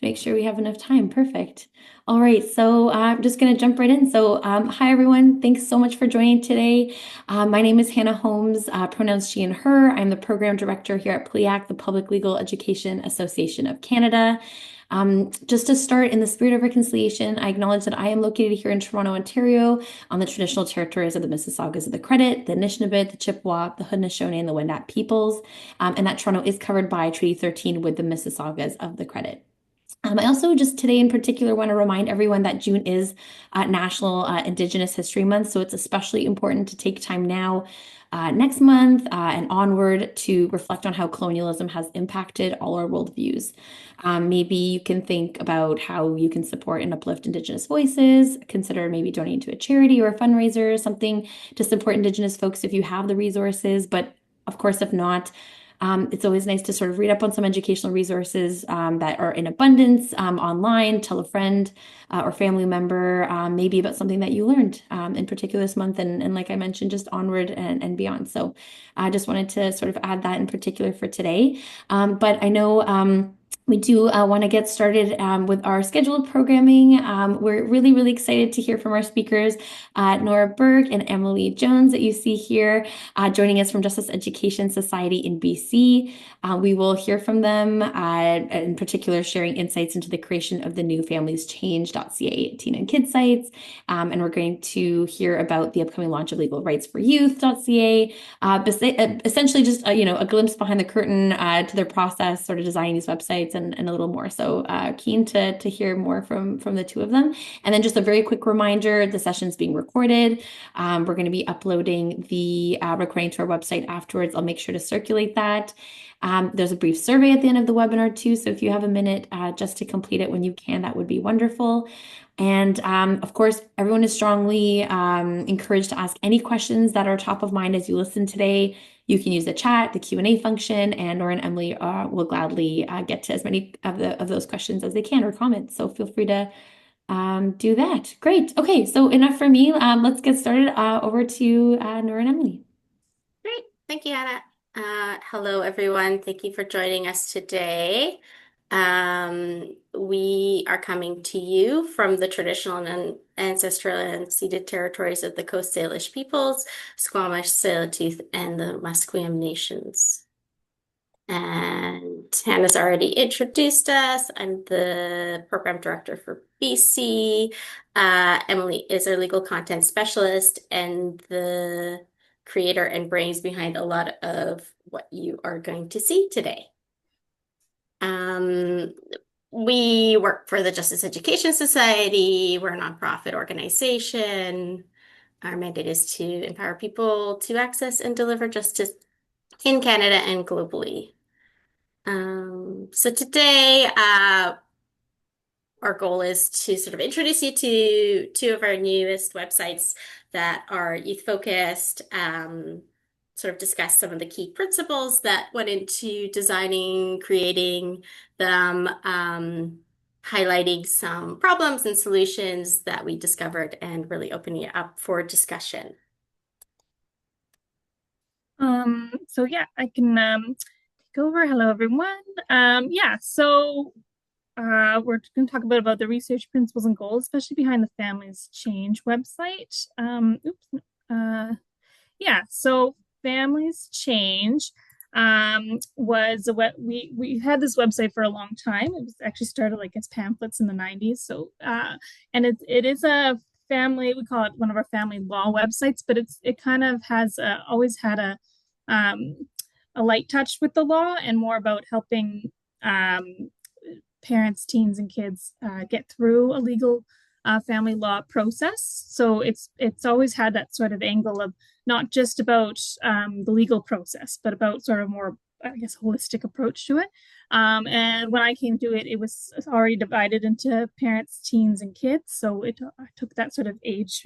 make sure we have enough time. Perfect. All right, so I'm just going to jump right in. So, hi everyone. Thanks so much for joining today. My name is Hannah Holmes, pronouns she and her. I'm the program director here at PLEAC, the Public Legal Education Association of Canada. Just to start, in the spirit of reconciliation, I acknowledge that I am located here in Toronto, Ontario, on the traditional territories of the Mississaugas of the Credit, the Anishinaabe, the Chippewa, the Haudenosaunee, and the Wendat peoples, and that Toronto is covered by Treaty 13 with the Mississaugas of the Credit. I also just today in particular want to remind everyone that June is National Indigenous History Month, so it's especially important to take time now, next month, and onward to reflect on how colonialism has impacted all our worldviews. Maybe you can think about how you can support and uplift Indigenous voices, consider maybe donating to a charity or a fundraiser, something to support Indigenous folks if you have the resources, but of course, if not, it's always nice to sort of read up on some educational resources that are in abundance online, tell a friend or family member maybe about something that you learned in particular this month. And like I mentioned, just onward and beyond. So I just wanted to sort of add that in particular for today. But I know we do want to get started with our scheduled programming. We're really, really excited to hear from our speakers, Nora Burke and Emily Jones that you see here, joining us from Justice Education Society in BC. We will hear from them, in particular, sharing insights into the creation of the new familieschange.ca teen and kids sites. And we're going to hear about the upcoming launch of legal rights for youth.ca. Essentially just, a glimpse behind the curtain to their process, sort of designing these websites and a little more. So keen to hear more from the two of them. And then just a very quick reminder, the session's being recorded. We're going to be uploading the recording to our website afterwards. I'll make sure to circulate that. There's a brief survey at the end of the webinar too, so if you have a minute just to complete it when you can, that would be wonderful. And of course, everyone is strongly encouraged to ask any questions that are top of mind as you listen today. You can use the chat, the Q&A function, and Nora and Emily will gladly get to as many of those questions as they can or comments. So feel free to do that. Great. Okay, so enough for me. Let's get started. Over to Nora and Emily. Great. Thank you, Anna. Hello, everyone. Thank you for joining us today. We are coming to you from the traditional and ancestral and ceded territories of the Coast Salish peoples, Squamish, Tsleil-Waututh, and the Musqueam nations. And Hannah's already introduced us. I'm the program director for BC. Emily is our legal content specialist and the creator and brains behind a lot of what you are going to see today. We work for the Justice Education Society. We're a nonprofit organization. Our mandate is to empower people to access and deliver justice in Canada and globally. So today, our goal is to sort of introduce you to two of our newest websites that are youth-focused, sort of discuss some of the key principles that went into designing, creating them, highlighting some problems and solutions that we discovered, and really opening it up for discussion. So yeah, I can take over. Hello, everyone. So we're going to talk a bit about the research principles and goals, especially behind the Families Change website. So Families Change was what we had this website for a long time. It was actually started like as pamphlets in the 90s. So and it is a family, we call it one of our family law websites, but it kind of has always had a light touch with the law and more about helping parents, teens, and kids get through a legal family law process. So it's always had that sort of angle of not just about the legal process, but about sort of more, I guess, holistic approach to it. And when I came to it, it was already divided into parents, teens, and kids. So I took that sort of age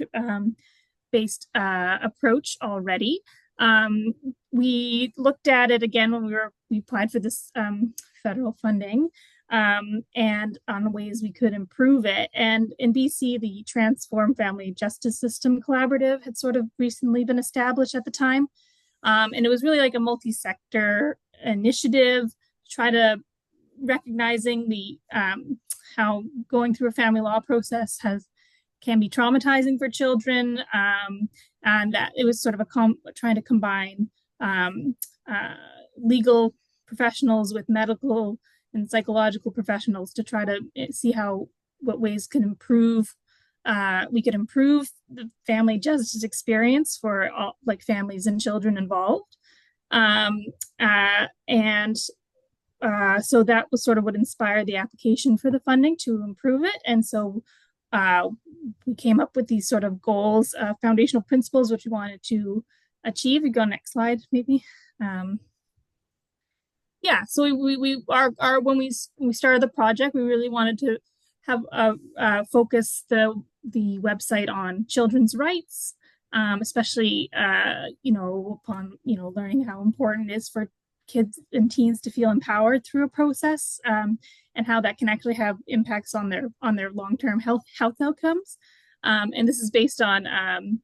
based approach already. We looked at it again when we applied for this federal funding, and on ways we could improve it. And in BC, the Transform Family Justice System Collaborative had sort of recently been established at the time. And it was really like a multi-sector initiative to try to recognizing the how going through a family law process can be traumatizing for children, and that it was sort of trying to combine legal professionals with medical and psychological professionals to try to see what ways can improve we could improve the family justice experience for all, like families and children involved. And so that was sort of what inspired the application for the funding to improve it. And so we came up with these sort of goals, foundational principles, which we wanted to achieve. You go next slide, maybe. Yeah, so when we started the project, we really wanted to have focus the website on children's rights, especially upon learning how important it is for kids and teens to feel empowered through a process, and how that can actually have impacts on their long-term health outcomes. And this is based on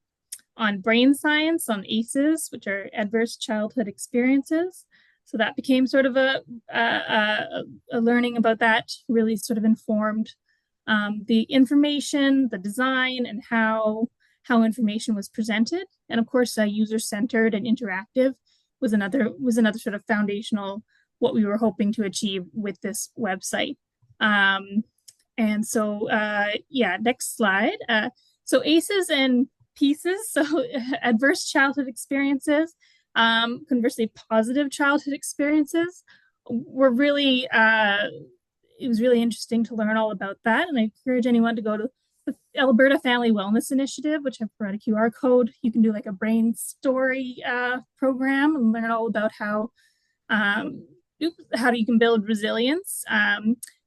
brain science, on ACEs, which are adverse childhood experiences. So that became sort of a learning about that really sort of informed the information, the design, and how information was presented. And of course, user-centered and interactive was another sort of foundational what we were hoping to achieve with this website. And so, yeah, next slide. So ACEs and PIECES, so adverse childhood experiences, conversely, positive childhood experiences were really, it was really interesting to learn all about that. And I encourage anyone to go to the Alberta Family Wellness Initiative, which I've provided a QR code. You can do like a brain story program and learn all about how you can build resilience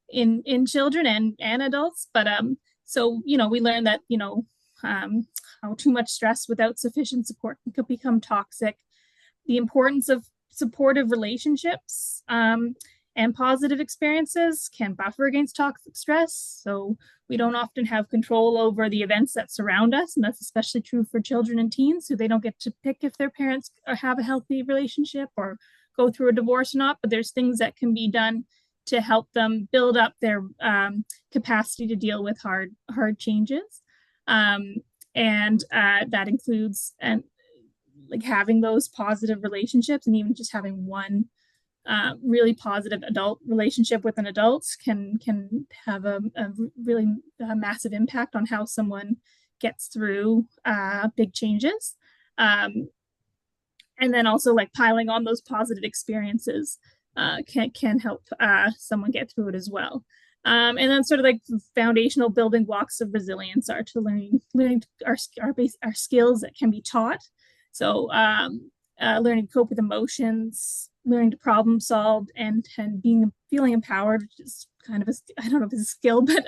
in children and adults. But so we learned that how too much stress without sufficient support could become toxic. The importance of supportive relationships and positive experiences can buffer against toxic stress. So we don't often have control over the events that surround us, and that's especially true for children and teens who they don't get to pick if their parents have a healthy relationship or go through a divorce or not, but there's things that can be done to help them build up their capacity to deal with hard changes. And that includes like having those positive relationships, and even just having one really positive adult relationship with an adult can have a really massive impact on how someone gets through big changes. And then also like piling on those positive experiences can help someone get through it as well. And then sort of like foundational building blocks of resilience are to learning our skills that can be taught. So learning to cope with emotions, learning to problem solve, and feeling empowered, which is kind of I don't know if it's a skill, but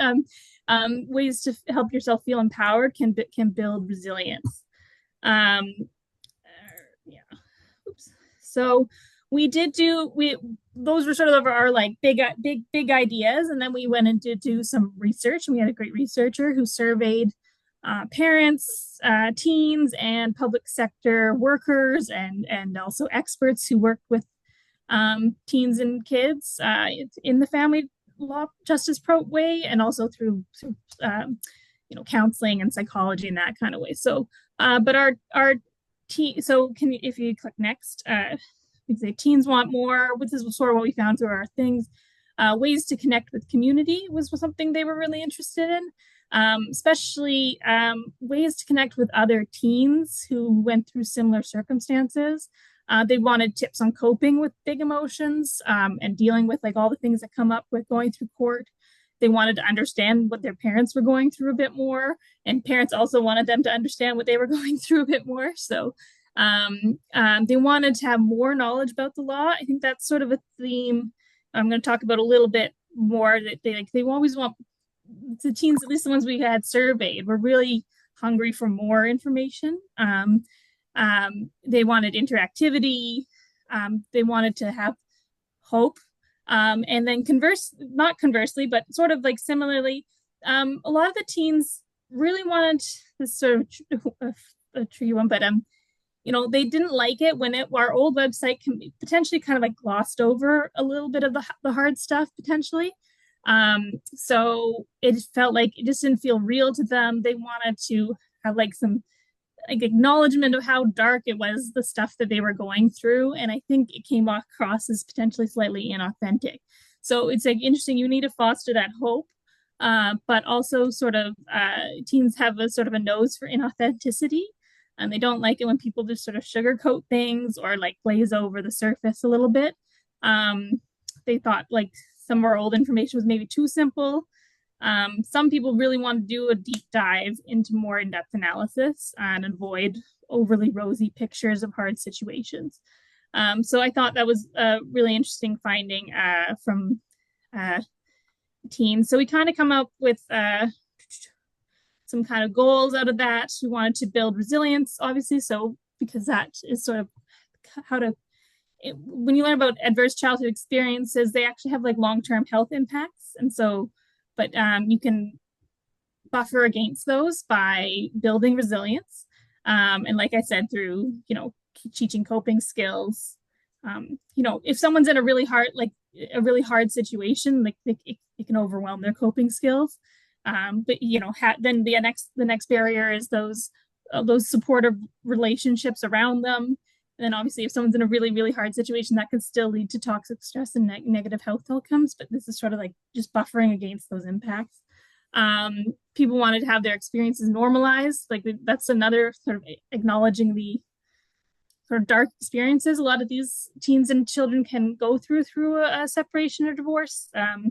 ways to help yourself feel empowered can build resilience. Yeah. Oops. So those were sort of our like big ideas, and then we went and did do some research, and we had a great researcher who surveyed parents, teens, and public sector workers, and also experts who work with teens and kids in the family law justice way, and also through counseling and psychology in that kind of way. So, but so if you click next, we say teens want more. This is sort of what we found through our things. Ways to connect with community was something they were really interested in. Especially ways to connect with other teens who went through similar circumstances. They wanted tips on coping with big emotions and dealing with like all the things that come up with going through court. They wanted to understand what their parents were going through a bit more, and parents also wanted them to understand what they were going through a bit more. So they wanted to have more knowledge about the law. I think that's sort of a theme I'm going to talk about a little bit more, that they always want the teens, at least the ones we had surveyed, were really hungry for more information. They wanted interactivity. They wanted to have hope. And then not conversely, but sort of like similarly, a lot of the teens really wanted this sort of a tricky one, but they didn't like it when our old website can be potentially kind of like glossed over a little bit of the hard stuff potentially. So it felt like it just didn't feel real to them. They wanted to have like some like acknowledgement of how dark it was, the stuff that they were going through. And I think it came across as potentially slightly inauthentic. So it's like interesting, you need to foster that hope. But also sort of teens have a sort of a nose for inauthenticity, and they don't like it when people just sort of sugarcoat things or like glaze over the surface a little bit. They thought like some of our old information was maybe too simple. Some people really want to do a deep dive into more in-depth analysis and avoid overly rosy pictures of hard situations. So I thought that was a really interesting finding from teams. So we kind of come up with some kind of goals out of that. We wanted to build resilience, obviously, so because that is sort of how to when you learn about adverse childhood experiences, they actually have like long-term health impacts, and so but you can buffer against those by building resilience, and like I said, through teaching coping skills. If someone's in a really hard situation, like it can overwhelm their coping skills. But then the next barrier is those supportive relationships around them. And then obviously, if someone's in a really, really hard situation, that could still lead to toxic stress and negative health outcomes. But this is sort of like just buffering against those impacts. People wanted to have their experiences normalized. Like that's another sort of acknowledging the sort of dark experiences a lot of these teens and children can go through a separation or divorce.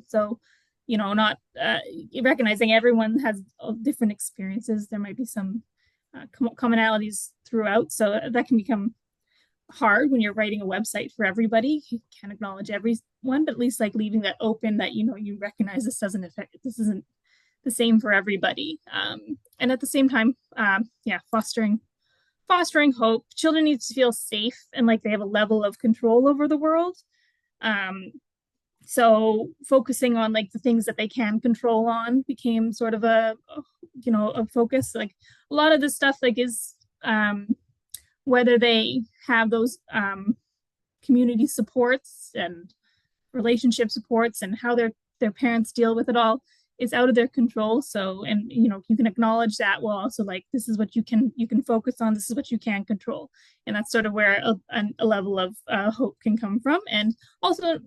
So, not recognizing everyone has different experiences. There might be some commonalities throughout. So that can become hard when you're writing a website for everybody. You can't acknowledge everyone, but at least like leaving that open that you recognize this isn't the same for everybody. And at the same time, fostering hope. Children need to feel safe and like they have a level of control over the world. So focusing on like the things that they can control on became sort of a focus. Like a lot of this stuff like is whether they have those community supports and relationship supports and how their parents deal with it all is out of their control. So, and you can acknowledge that while also like this is what you can focus on, this is what you can control, and that's sort of where a level of hope can come from. And also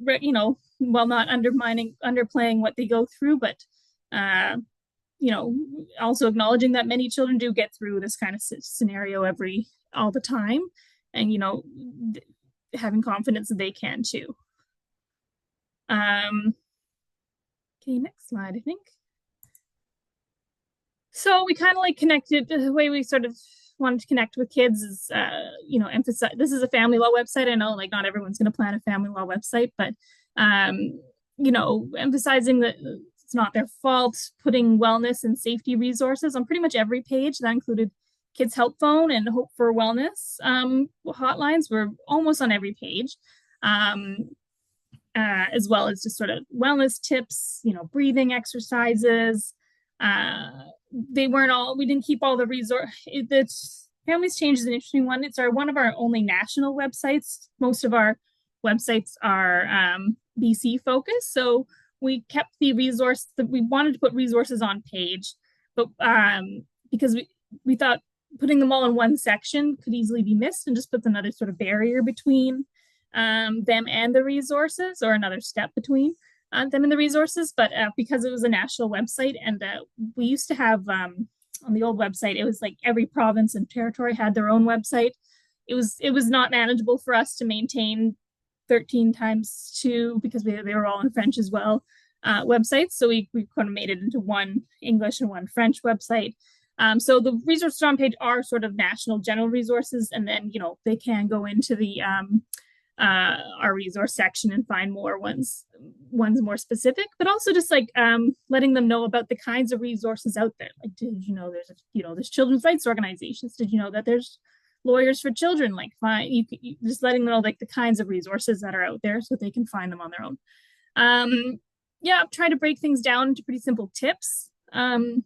while not underplaying what they go through, but also acknowledging that many children do get through this kind of scenario all the time, and having confidence that they can too. Okay, next slide, I think. So we kind of like connected, the way we sort of wanted to connect with kids is, emphasize, this is a family law website. I know like not everyone's going to plan a family law website, but, emphasizing that it's not their fault, putting wellness and safety resources on pretty much every page. That included Kids Help Phone and Hope for Wellness hotlines were almost on every page. As well as just sort of wellness tips, breathing exercises. We didn't keep all the the Families Change is an interesting one. It's one of our only national websites. Most of our websites are BC focused. So we kept the resource that we wanted to put resources on page, but because we thought putting them all in one section could easily be missed and just puts another sort of barrier between them and the resources, or another step between them and the resources. But because it was a national website, and we used to have on the old website, it was like every province and territory had their own website. It was not manageable for us to maintain 13 times 2 because they were all in French as well websites. So we kind of made it into one English and one French website. So the resources on page are sort of national general resources, and then they can go into the our resource section and find more ones more specific, but also just like letting them know about the kinds of resources out there. Like, did you know there's children's rights organizations? Did you know that there's lawyers for children? Like, you just letting them know like the kinds of resources that are out there so they can find them on their own. Try to break things down into pretty simple tips. And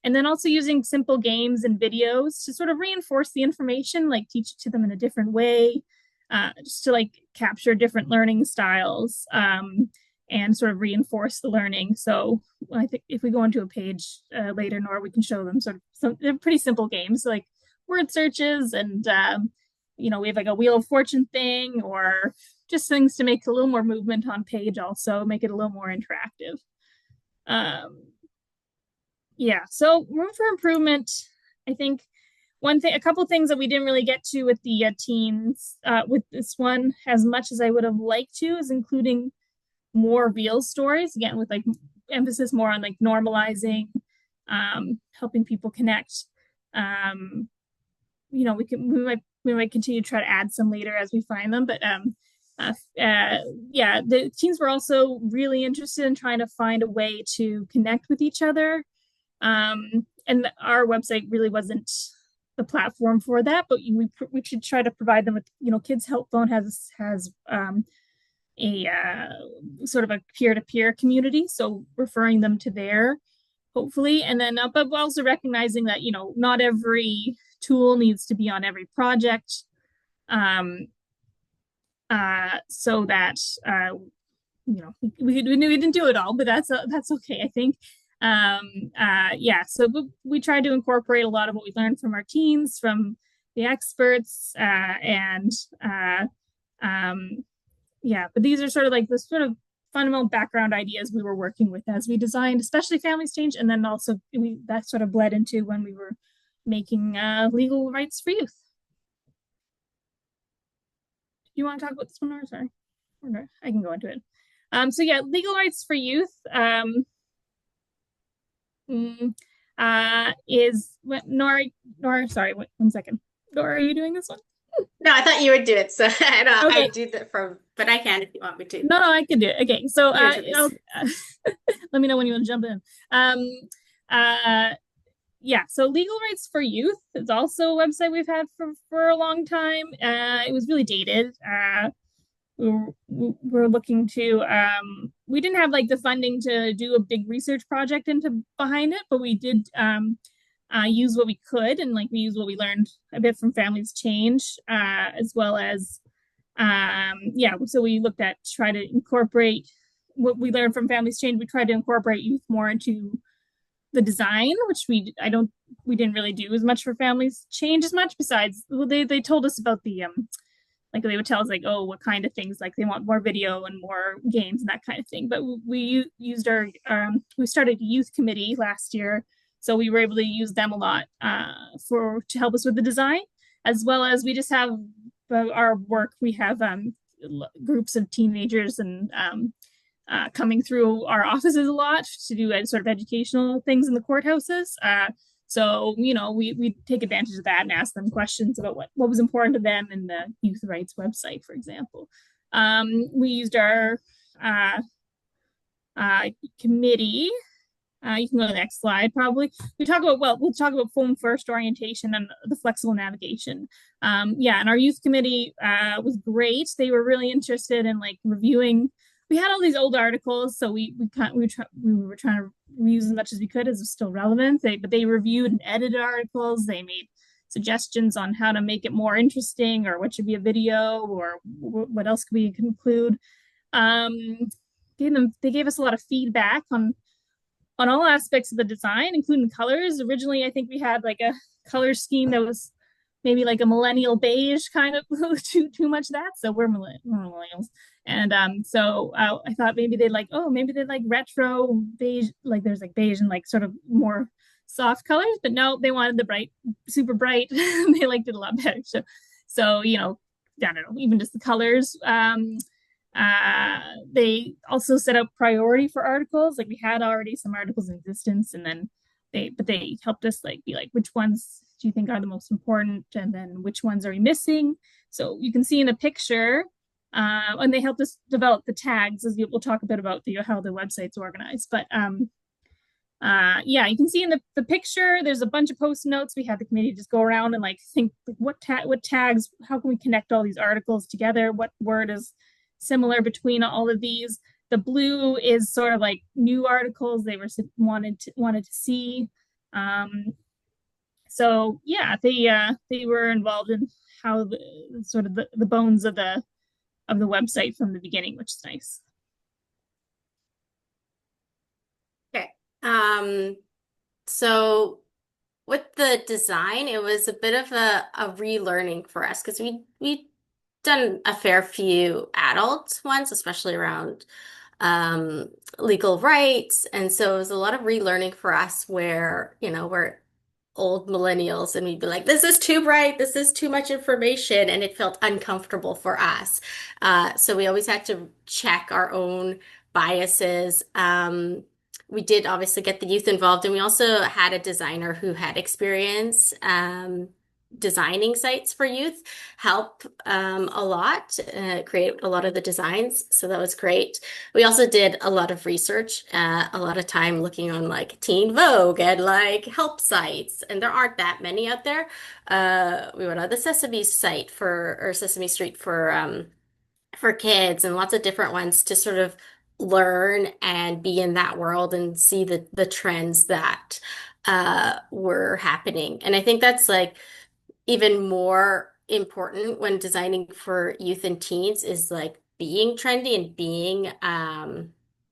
And then also using simple games and videos to sort of reinforce the information, like teach it to them in a different way, just to like capture different learning styles, and sort of reinforce the learning. So I think if we go into a page later, Nora, we can show them sort of they're pretty simple games like word searches, and we have like a Wheel of Fortune thing, or just things to make a little more movement on page, also make it a little more interactive. Yeah, so room for improvement. I think a couple things that we didn't really get to with the teens with this one, as much as I would have liked to, is including more real stories, again with like emphasis more on like normalizing, helping people connect. We might continue to try to add some later as we find them, but the teens were also really interested in trying to find a way to connect with each other, and our website really wasn't the platform for that, but we should try to provide them with, Kids Help Phone has a sort of a peer-to-peer community, so referring them to there, hopefully. And then but also recognizing that not every tool needs to be on every project, so that we didn't do it all, but that's okay, I think. So we tried to incorporate a lot of what we learned from our teens, from the experts, but these are sort of like the sort of fundamental background ideas we were working with as we designed, especially Families Change, and then also that sort of bled into when we were making Legal Rights for Youth. Do you want to talk about this one, or sorry? Or I can go into it. Legal Rights for Youth is Nora, sorry, one second. Nora, are you doing this one? No, I thought you would do it. So Okay. I do that but I can if you want me to. No, I can do it. Okay, so let me know when you want to jump in. So Legal Rights for Youth is also a website we've had for a long time. It was really dated. We're looking to we didn't have like the funding to do a big research project behind it, but we did use what we could, and like we used what we learned a bit from Families Change, as well as so we looked at try to incorporate what we learned from Families Change. We tried to incorporate youth more into the design, which we didn't really do as much for Families Change as much, besides they told us about the like they would tell us like, oh, what kind of things, like they want more video and more games and that kind of thing. But we used we started a youth committee last year, so we were able to use them a lot to help us with the design, as well as we just have our work. We have groups of teenagers and coming through our offices a lot to do sort of educational things in the courthouses. So, we take advantage of that and ask them questions about what was important to them in the youth rights website, for example. We used our committee. You can go to the next slide, probably. We'll talk about phone first orientation and the flexible navigation. And our youth committee was great. They were really interested in like reviewing. We had all these old articles, so we were trying to reuse as much as we could as it was still relevant. But they reviewed and edited articles. They made suggestions on how to make it more interesting, or what should be a video, or what else could we include. They gave us a lot of feedback on all aspects of the design, including colors. Originally, I think we had like a color scheme that was maybe like a millennial beige kind of too much that. So we're millennials. And so I thought maybe they'd like retro beige, like there's like beige and like sort of more soft colors, but no, they wanted the bright, super bright. They liked it a lot better. So I don't know, even just the colors. They also set up priority for articles. Like we had already some articles in existence, and then they helped us be like, which ones do you think are the most important, and then which ones are we missing? So you can see in the picture, and they helped us develop the tags, as we'll talk a bit about how the website's organized. But you can see in the picture, there's a bunch of post notes. We had the committee just go around and like think what tags, how can we connect all these articles together? What word is similar between all of these? The blue is sort of like new articles they wanted to see. So yeah, they were involved in how the bones of the website from the beginning, which is nice. Okay. So with the design, it was a bit of a relearning for us because we done a fair few adult ones, especially around um, legal rights. And so it was a lot of relearning for us where, we're old millennials and we'd be like, this is too bright, this is too much information. And it felt uncomfortable for us. So we always had to check our own biases. We did obviously get the youth involved, and we also had a designer who had experience designing sites for youth help a lot, create a lot of the designs. So that was great. We also did a lot of research, a lot of time looking on like Teen Vogue and like help sites, and there aren't that many out there. We went on the Sesame site or Sesame Street for kids and lots of different ones to sort of learn and be in that world and see the trends that were happening. And I think that's like even more important when designing for youth and teens is like being trendy and being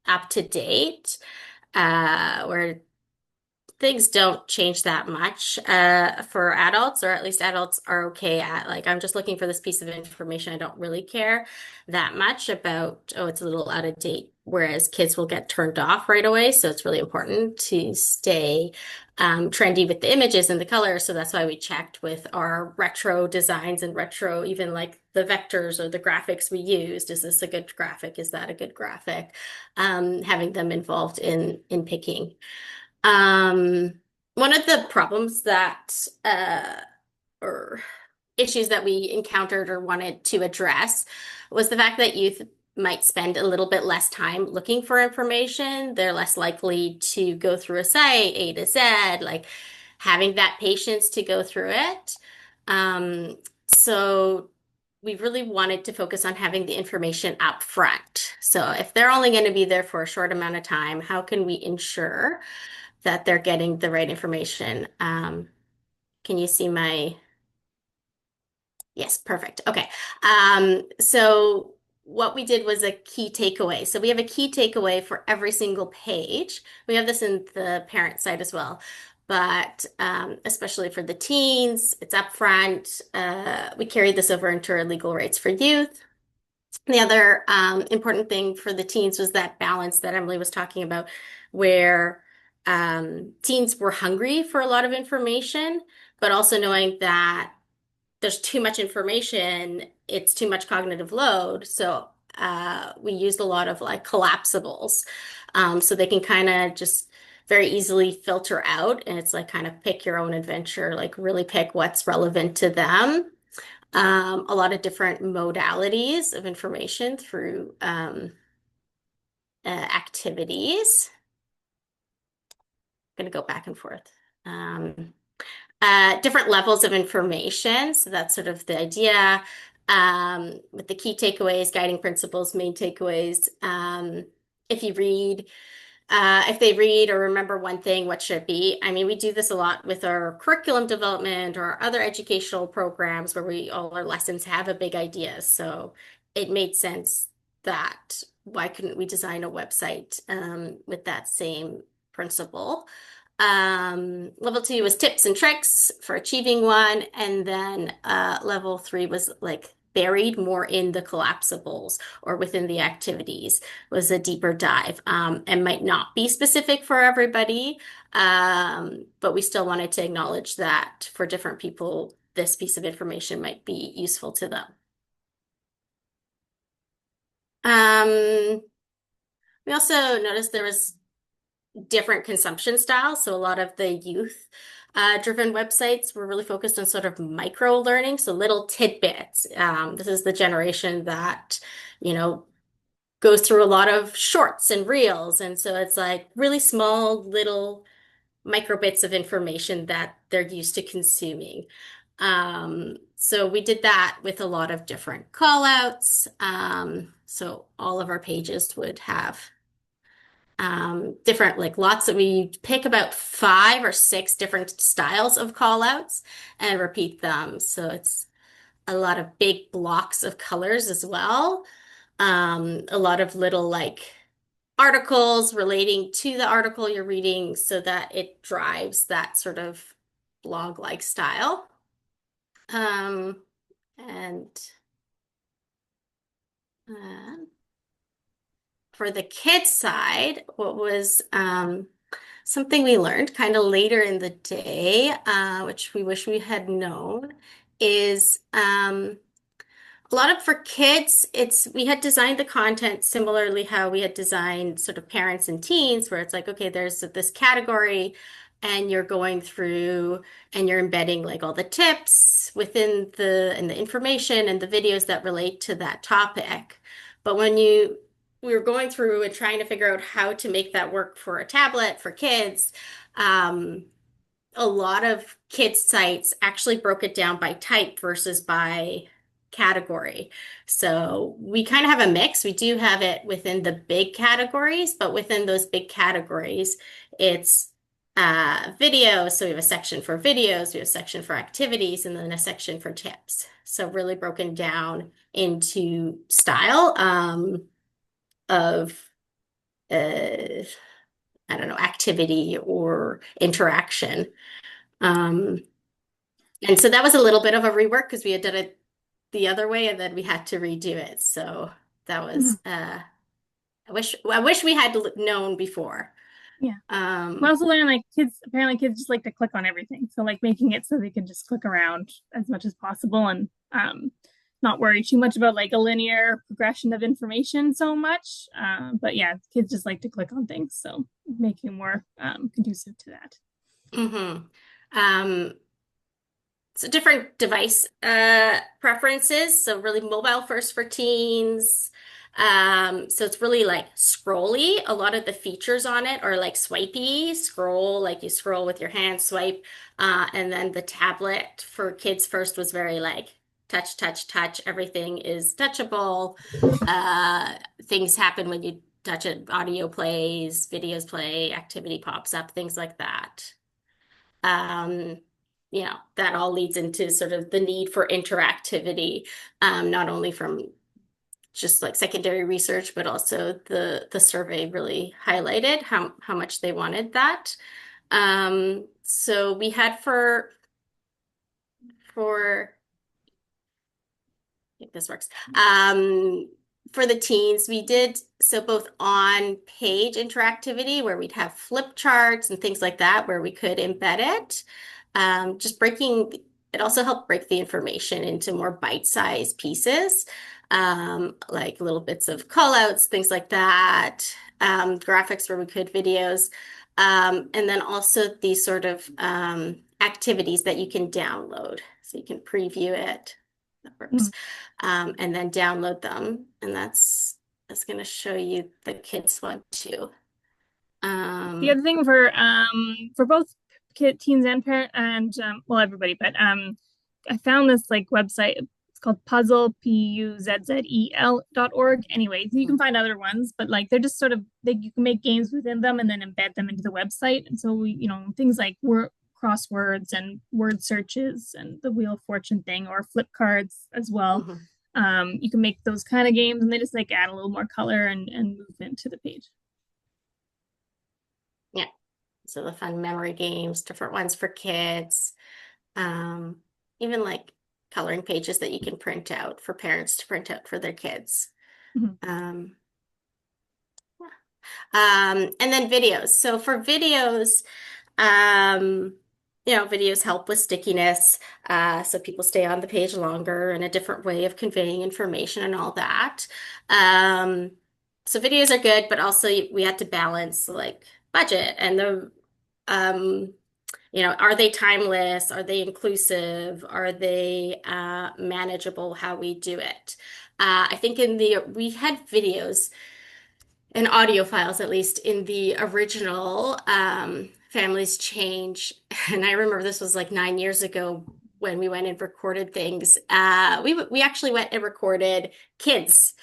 up to date, where things don't change that much for adults, or at least adults are okay at like, I'm just looking for this piece of information. I don't really care that much about, oh, it's a little out of date, whereas kids will get turned off right away. So it's really important to stay trendy with the images and the colors. So that's why we checked with our retro designs and retro, even like the vectors or the graphics we used. Is this a good graphic? Is that a good graphic? Having them involved in picking. Um, One of the problems that or issues that we encountered or wanted to address was the fact that youth might spend a little bit less time looking for information. They're less likely to go through a site A to Z, like having that patience to go through it. Um, so we really wanted to focus on having the information up front. So if they're only going to be there for a short amount of time, how can we ensure that they're getting the right information? Can you see my Yes, perfect. Okay. So what we did was a key takeaway. So we have a key takeaway for every single page. We have this in the parent site as well, but especially for the teens, it's up front. We carried this over into our legal rights for youth. The other important thing for the teens was that balance that Emily was talking about, where teens were hungry for a lot of information, but also knowing that there's too much information, it's too much cognitive load. So we used a lot of like collapsibles. So they can kind of just very easily filter out. And it's like kind of pick your own adventure, like really pick what's relevant to them. A lot of different modalities of information through activities. I'm going to go back and forth. Um, Different levels of information. So that's sort of the idea. With the key takeaways, guiding principles, main takeaways. If you read, if they read or remember one thing, what should it be? I mean, we do this a lot with our curriculum development or our other educational programs where all our lessons have a big idea. So it made sense that why couldn't we design a website with that same principle? Level two was tips and tricks for achieving one. And then level three was like buried more in the collapsibles or within the activities, was a deeper dive, and might not be specific for everybody. But we still wanted to acknowledge that for different people, this piece of information might be useful to them. We also noticed there was different consumption styles. So a lot of the youth driven websites were really focused on sort of micro learning, so little tidbits. This is the generation that, goes through a lot of shorts and reels. And so it's like really small, little micro bits of information that they're used to consuming. So we did that with a lot of different call outs. So all of our pages would have different, like lots of, we pick about 5 or 6 different styles of call outs and repeat them. So it's a lot of big blocks of colors as well. A lot of little like articles relating to the article you're reading so that it drives that sort of blog-like style. And uh, for the kids side, what was something we learned kind of later in the day, which we wish we had known, is a lot of for kids, it's we had designed the content similarly how we had designed sort of parents and teens, where it's like, okay, there's this category, and you're going through and you're embedding like all the tips within the and the information and the videos that relate to that topic. But when we were going through and trying to figure out how to make that work for a tablet for kids, um, a lot of kids' sites actually broke it down by type versus by category. So we kind of have a mix. We do have it within the big categories, but within those big categories, it's videos. So we have a section for videos, we have a section for activities, and then a section for tips. So really broken down into style of I don't know, activity or interaction. Um, and so that was a little bit of a rework because we had done it the other way and then we had to redo it. So that was I wish we had known before. Yeah. We Um, also learned like apparently kids just like to click on everything. So like making it so they can just click around as much as possible and not worry too much about like a linear progression of information so much. But yeah, kids just like to click on things. So making more conducive to that. mhm. Um, So different device preferences. So really mobile first for teens. So it's really like scrolly. A lot of the features on it are like swipey, scroll, like you scroll with your hand, swipe. And then the tablet for kids first was very like touch, touch, touch. Everything is touchable. Things happen when you touch it. Audio plays, videos play, activity pops up, things like that. Um, that all leads into sort of the need for interactivity, not only from just like secondary research, but also the survey really highlighted how much they wanted that. So we had for I think this works. For the teens, we did so both on page interactivity where we'd have flip charts and things like that where we could embed it. Just breaking, it also helped break the information into more bite-sized pieces, like little bits of call outs, things like that, graphics where we could, videos, and then also these sort of activities that you can download. So you can preview it. That works. Mm. And then download them. And that's going to show you the kids one too. The other thing for both teens and parent and well everybody, but I found this like website. It's called puzzle.org. Anyway, you can find other ones, but like they're just sort of you can make games within them and then embed them into the website. And so we, things like word crosswords and word searches and the Wheel of Fortune thing or flip cards as well. Mhm. You can make those kind of games and they just like add a little more color and movement to the page. Yeah. So the fun memory games, different ones for kids, um, even like coloring pages that you can print out for parents to print out for their kids. Mhm. Um, and then videos. So for videos, videos help with stickiness, so people stay on the page longer and a different way of conveying information and all that. Um, so videos are good, but also we had to balance like budget and are they timeless? Are they inclusive? Are they manageable how we do it? I think we had videos and audio files, at least in the original Families Change. And I remember this was like 9 years ago when we went and recorded things. We actually went and recorded kids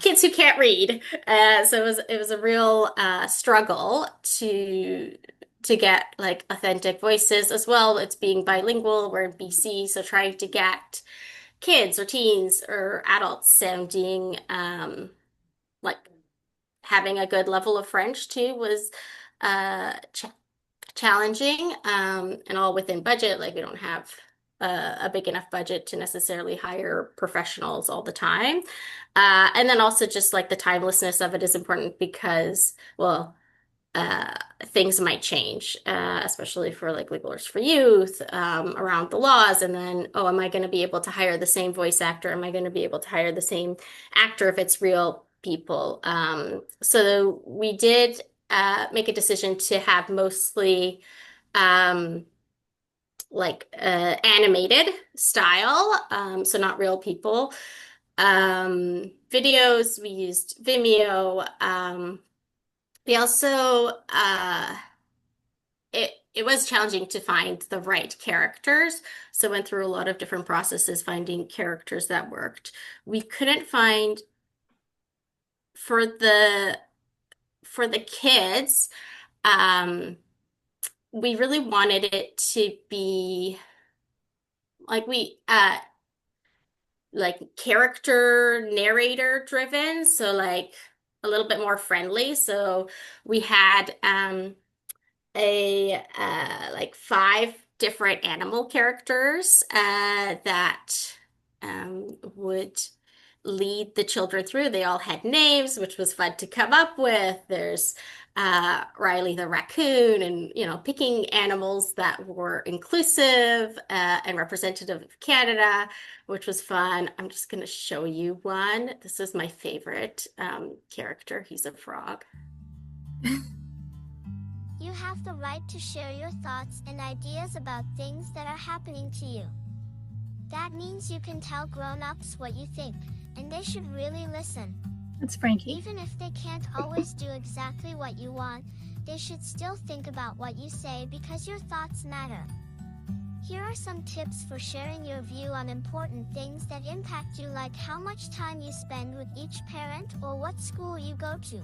kids who can't read. So it was a real struggle to get like authentic voices as well. It's being bilingual. We're in BC, so trying to get kids or teens or adults sounding like having a good level of French too was ch challenging, and all within budget. Like we don't have a big enough budget to necessarily hire professionals all the time. And then also just like the timelessness of it is important because, well, uh, things might change, especially for like legal Legalers for Youth, around the laws. And then, oh, am I going to be able to hire the same voice actor? Am I going to be able to hire the same actor if it's real people? So we did make a decision to have mostly animated style, so not real people. Videos, we used Vimeo. We also it was challenging to find the right characters, so went through a lot of different processes finding characters that worked. We couldn't find for the kids, um, we really wanted it to be like character narrator driven, so like a little bit more friendly. So we had a like five different animal characters that would lead the children through. They all had names, which was fun to come up with. There's Riley the raccoon, and picking animals that were inclusive and representative of Canada, which was fun. I'm just going to show you one. This is my favorite character. He's a frog. You have the right to share your thoughts and ideas about things that are happening to you. That means you can tell grown-ups what you think, and they should really listen. That's Frankie. Even if they can't always do exactly what you want, they should still think about what you say because your thoughts matter. Here are some tips for sharing your view on important things that impact you, like how much time you spend with each parent or what school you go to.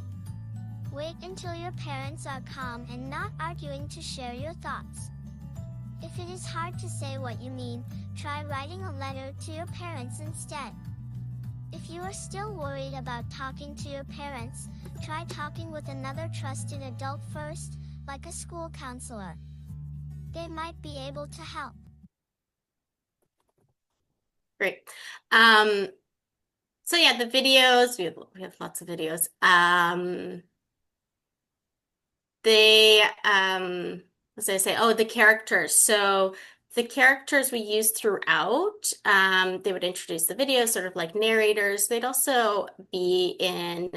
Wait until your parents are calm and not arguing to share your thoughts. If it is hard to say what you mean, try writing a letter to your parents instead. If you are still worried about talking to your parents, try talking with another trusted adult first, like a school counselor. They might be able to help. Great. So yeah, the videos, we have lots of videos. They what was I say? Oh, the characters. So the characters we used throughout, they would introduce the video, sort of like narrators. They'd also be in,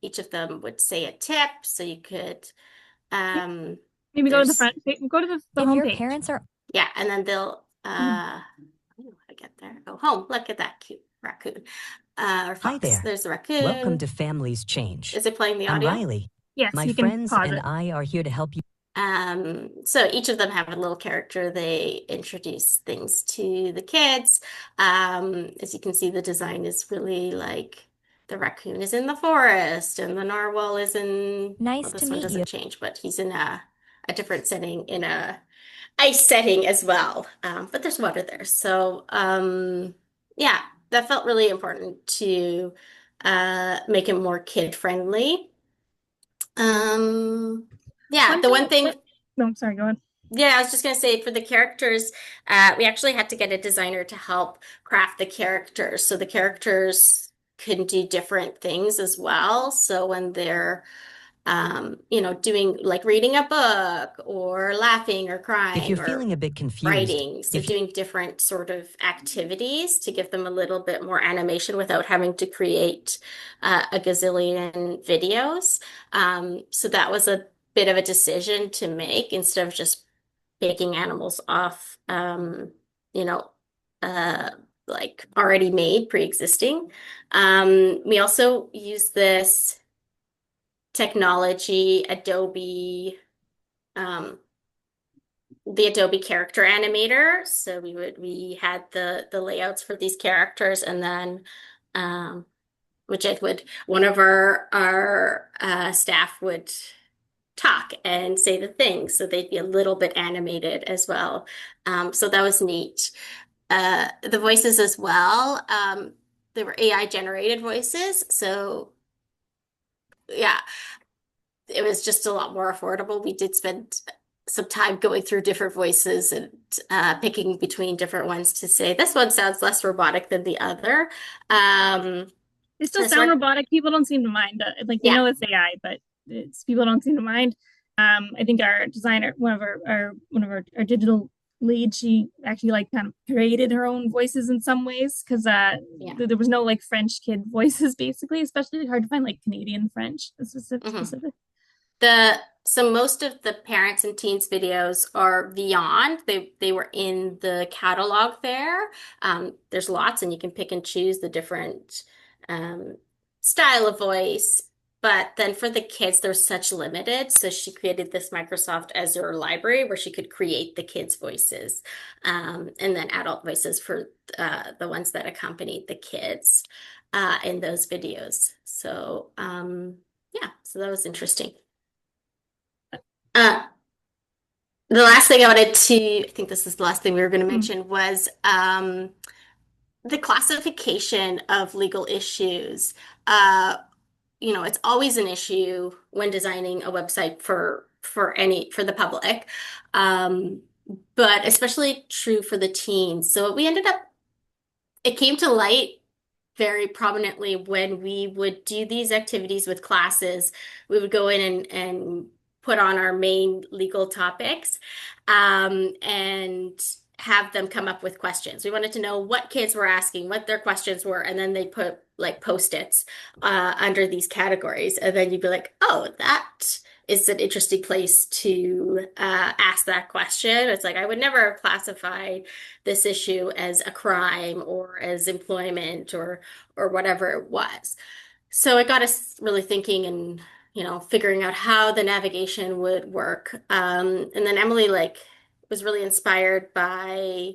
each of them would say a tip, so you could, Maybe go to the there's, front, go to the If your homepage. parents are yeah, and then they'll, I don't know how to get there. Oh, home, look at that cute raccoon, or Hi fox. there. There's the raccoon. Welcome to Families Change. Is it playing the I'm audio? Riley. Yes, My you can friends pause and it. I are here to help you. So each of them have a little character. They introduce things to the kids. As you can see, the design is really like the raccoon is in the forest and the narwhal is in, Nice well, to this one meet doesn't you. change, but he's in a different setting, in a ice setting as well. But there's water there. So yeah, that felt really important to make it more kid friendly. Yeah, the one thing. No, sorry, go on. Yeah, I was just gonna say for the characters, we actually had to get a designer to help craft the characters. So the characters can do different things as well. So when they're, doing like reading a book or laughing or If crying you're or feeling a bit confused, writing, so doing different sort of activities to give them a little bit more animation without having to create a gazillion videos. So that was a bit of a decision to make instead of just taking animals off, you know, uh, like already made, pre-existing. We also use this technology, the Adobe character animator. So we had the layouts for these characters, and then which it would, one of our staff would talk and say the things, so they'd be a little bit animated as well. So that was neat. The voices as well, they were AI generated voices, so yeah, it was just a lot more affordable. We did spend some time going through different voices and picking between different ones to say this one sounds less robotic than the other. They still This sound one, robotic. People don't seem to mind. Like they yeah. know it's AI, but people don't seem to mind. I think our designer, one of our digital lead, she actually like kind of created her own voices in some ways because Yeah. there was no like French kid voices basically, especially hard to find like Canadian French Mhm. specific. So most of the parents and teens videos are beyond. They were in the catalog there. There's lots, and you can pick and choose the different um, style of voice. But then for the kids, there's such limited. So she created this Microsoft Azure library where she could create the kids' voices, and then adult voices for the ones that accompanied the kids in those videos. So yeah, so that was interesting. Uh, the last thing I wanted to, I think this is the last thing we were going to mention was the classification of legal issues. Uh, it's always an issue when designing a website for the public, um, but especially true for the teens. So we ended up, it came to light very prominently when we would do these activities with classes. We would go in and put on our main legal topics, and have them come up with questions. We wanted to know what kids were asking, what their questions were, and then they put like post-its under these categories. And then you'd be like, oh, that is an interesting place to ask that question. It's like, I would never classify this issue as a crime or as employment or whatever it was. So it got us really thinking and, figuring out how the navigation would work. And then Emily was really inspired by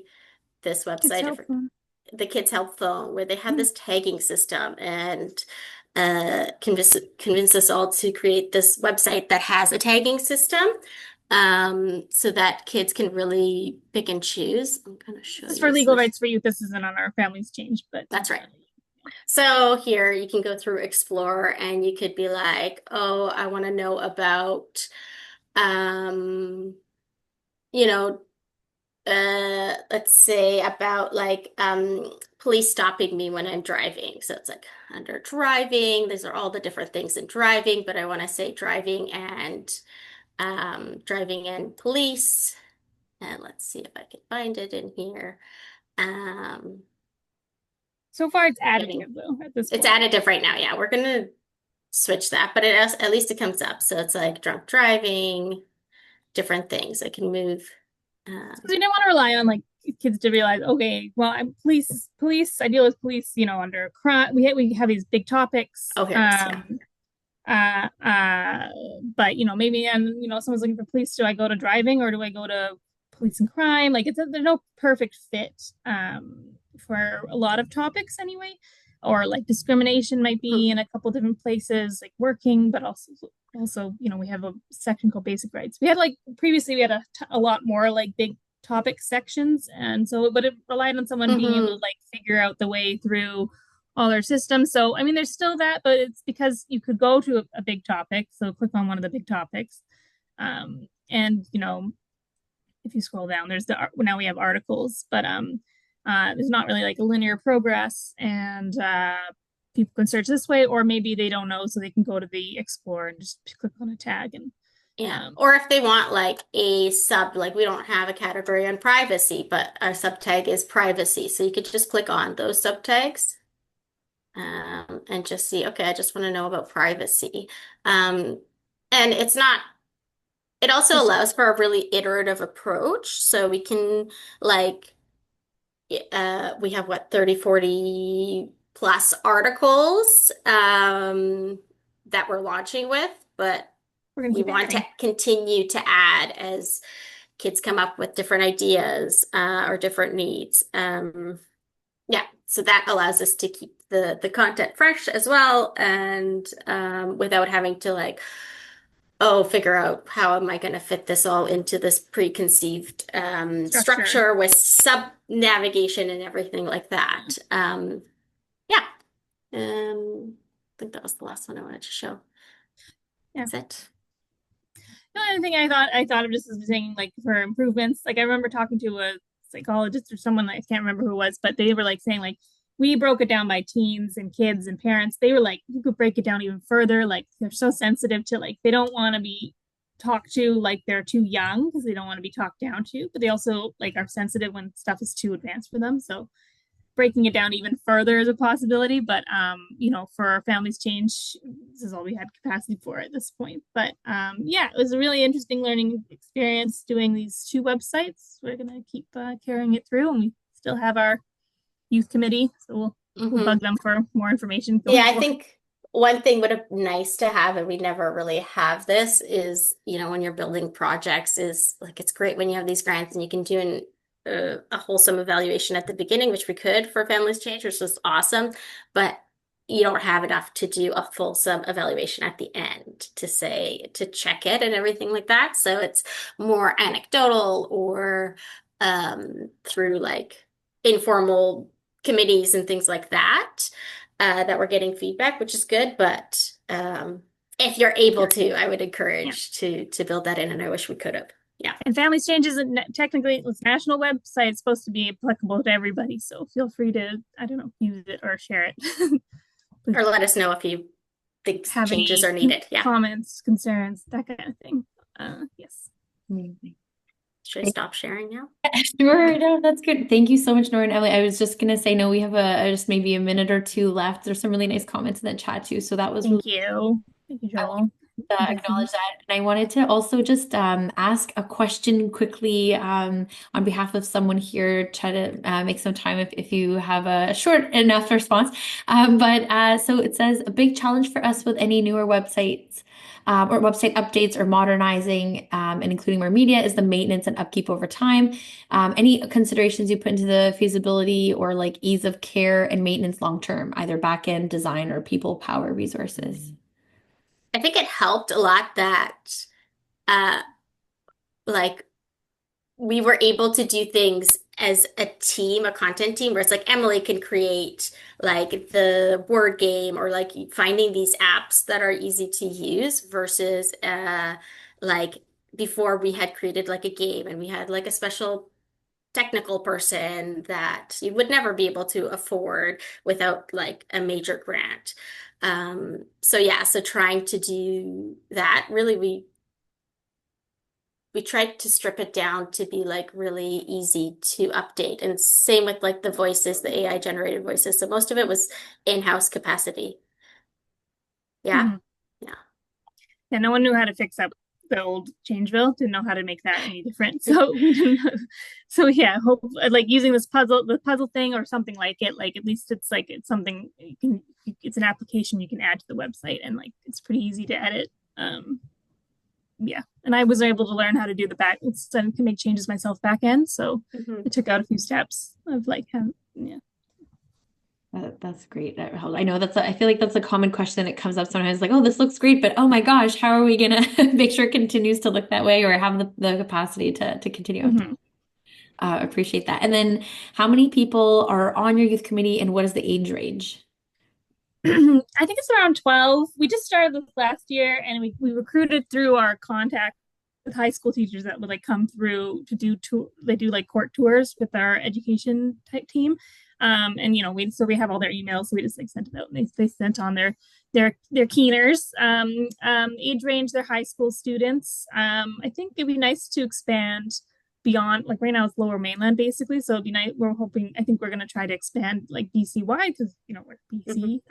this It's website, helpful. the Kids Help Phone, where they had this tagging system, and convinced us all to create this website that has a tagging system, so that kids can really pick and choose. I'm going to show This is you for legal this. rights for youth. This isn't on our Families Change, but That's right. So here you can go through Explore, and you could be like, oh, I want to know about, you know, let's say about police stopping me when I'm driving. So it's like under driving, these are all the different things in driving, but I want to say driving and police. And let's see if I can find it in here. Um, so far it's getting, additive though at this it's point. additive right now. Yeah, we're gonna switch that, but at least it comes up. So it's like drunk driving, different things. I can move. Because we didn't want to rely on like kids to realize, okay, well, I'm police. I deal with police, under crime. We have these big topics. Oh, here it is. Yeah. But maybe someone's looking for police. Do I go to driving or do I go to police and crime? Like there's no perfect fit for a lot of topics anyway. Or like discrimination might be in a couple different places, like working, but also we have a section called basic rights. We had previously we had a lot more like big topic sections, and so but it relied on someone being able to figure out the way through all our systems. So I mean there's still that, but it's because you could go to a big topic, so click on one of the big topics, and if you scroll down there's now we have articles, but there's not really like a linear progress, and people can search this way, or maybe they don't know, so they can go to the Explore and just click on a tag. And yeah, or if they want like a sub, like we don't have a category on privacy, but our sub tag is privacy, so you could just click on those sub tags, and just see, okay, I just want to know about privacy, and it also allows for a really iterative approach, so we can we have 30, 40 plus articles that we're launching with, but we want to continue to add as kids come up with different ideas or different needs. Yeah, So that allows us to keep the content fresh as well, and without having to like, oh, figure out how am I going to fit this all into this preconceived structure with sub navigation and everything like that. Yeah. I think that was the last one I wanted to show. Yeah. That's it. The other thing I thought of just as saying like for improvements, like I remember talking to a psychologist or someone, I can't remember who it was, but they were like saying like we broke it down by teens and kids and parents. They were like, you could break it down even further. Like they're so sensitive to like they don't want to be talked to like they're too young because they don't want to be talked down to, but they also like are sensitive when stuff is too advanced for them. So breaking it down even further is a possibility, but you know, for our families change, this is all we had capacity for at this point. But yeah, it was a really interesting learning experience doing these two websites. We're gonna keep carrying it through, and we still have our youth committee, so we'll bug them for more information going Yeah, I forward. think one thing would have nice to have, and we never really have this, is, you know, when you're building projects, is like it's great when you have these grants and you can do a wholesome evaluation at the beginning, which we could for Families Change, which was awesome, but you don't have enough to do a fulsome evaluation at the end to say to check it and everything like that. So it's more anecdotal or through like informal committees and things like that that we're getting feedback, which is good. But if you're able to, I would encourage to build that in, and I wish we could have. Yeah. And Families Change isn't technically it's a national website. It's supposed to be applicable to everybody. So feel free to, I don't know, use it or share it. Or let us know if you think Have changes any are needed. Yeah. comments, concerns, that kind of thing. Yes. Amazing. Should I stop sharing now? Sure, no, that's good. Thank you so much, Nora and Emily. I was just gonna say, no, we have just maybe a minute or two left. There's some really nice comments in the chat too, so that was really Thank you. Thank you, Joel. acknowledge that. And I wanted to also just ask a question quickly on behalf of someone here, try to make some time if you have a short enough response. So it says a big challenge for us with any newer websites or website updates or modernizing and including more media is the maintenance and upkeep over time. Any considerations you put into the feasibility or like ease of care and maintenance long term, either back end design or people power resources? I think it helped a lot that uh like we were able to do things as a team, a content team, where it's like Emily can create like the word game or like finding these apps that are easy to use versus like before we had created like a game and we had like a special technical person that you would never be able to afford without like a major grant. So yeah, so trying to do that, really we tried to strip it down to be like really easy to update. And same with like the voices, the AI generated voices. So most of it was in-house capacity. Yeah. Mhm. Yeah. Yeah, no one knew how to fix up the old Changeville, didn't know how to make that any different. So we didn't know. So yeah, hope like using this the puzzle thing or something like it, like at least it's like it's something you can it's an application you can add to the website and like it's pretty easy to edit. Yeah, and I was able to learn how to do the back and can make changes myself back end. So it took out a few steps of like yeah. That's great. I know I feel like that's a common question that comes up sometimes like, oh, this looks great, but oh my gosh, how are we gonna make sure it continues to look that way or have the capacity to continue? Appreciate that. And then how many people are on your youth committee and what is the age range? I think it's around 12. We just started this last year and we recruited through our contact with high school teachers that would like come through to they do like court tours with our education type team. And you know, we have all their emails, so we just like sent it out and they sent on their keeners. Age range, they're high school students. I think it'd be nice to expand beyond like right now it's lower mainland basically, so it'd be nice. I think we're going to try to expand like BC wide because you know we're BC.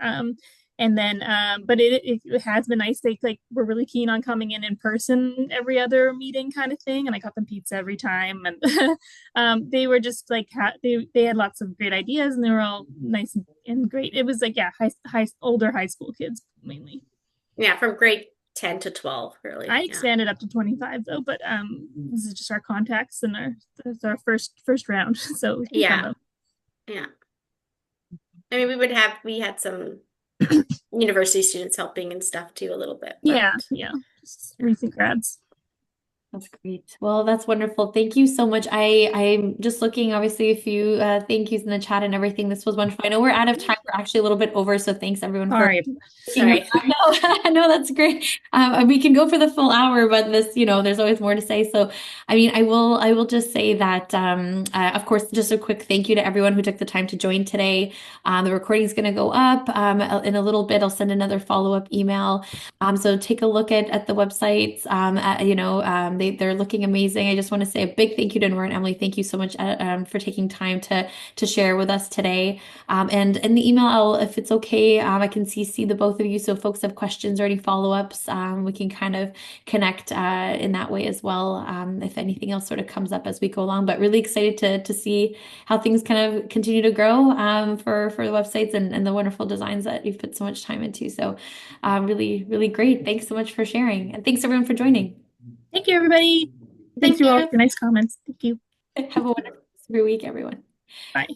And then but it has been nice. We're really keen on coming in person every other meeting kind of thing, and I got them pizza every time, and they were just like they had lots of great ideas and they were all nice and great. It was like older high school kids mainly. Yeah, from grade 10 to 12, really. I expanded up to 25 though, but this is just our contacts and our first round. So yeah. I mean, we had some university students helping and stuff too a little bit. But Yeah, just recent grads. That's great. Well, that's wonderful. Thank you so much. I'm just looking, obviously, a few thank yous in the chat and everything. This was wonderful. I know we're out of time. We're actually a little bit over, so thanks everyone for Sorry. sorry. No, no, that's great. We can go for the full hour, but this, there's always more to say. So, I mean, I will just say that, of course, just a quick thank you to everyone who took the time to join today. The recording is going to go up in a little bit. I'll send another follow-up email. So take a look at the websites. They're looking amazing. I just want to say a big thank you to Nora and Emily. Thank you so much for taking time to share with us today. And in the email, if it's okay, I can CC the both of you. So if folks have questions or any follow-ups, we can kind of connect in that way as well. If anything else sort of comes up as we go along, but really excited to see how things kind of continue to grow for the websites and the wonderful designs that you've put so much time into. So really, really great. Thanks so much for sharing. And thanks everyone for joining. Thank you, everybody. Thank Thanks for all you. your nice comments. Thank you. Have a wonderful week, everyone. Bye.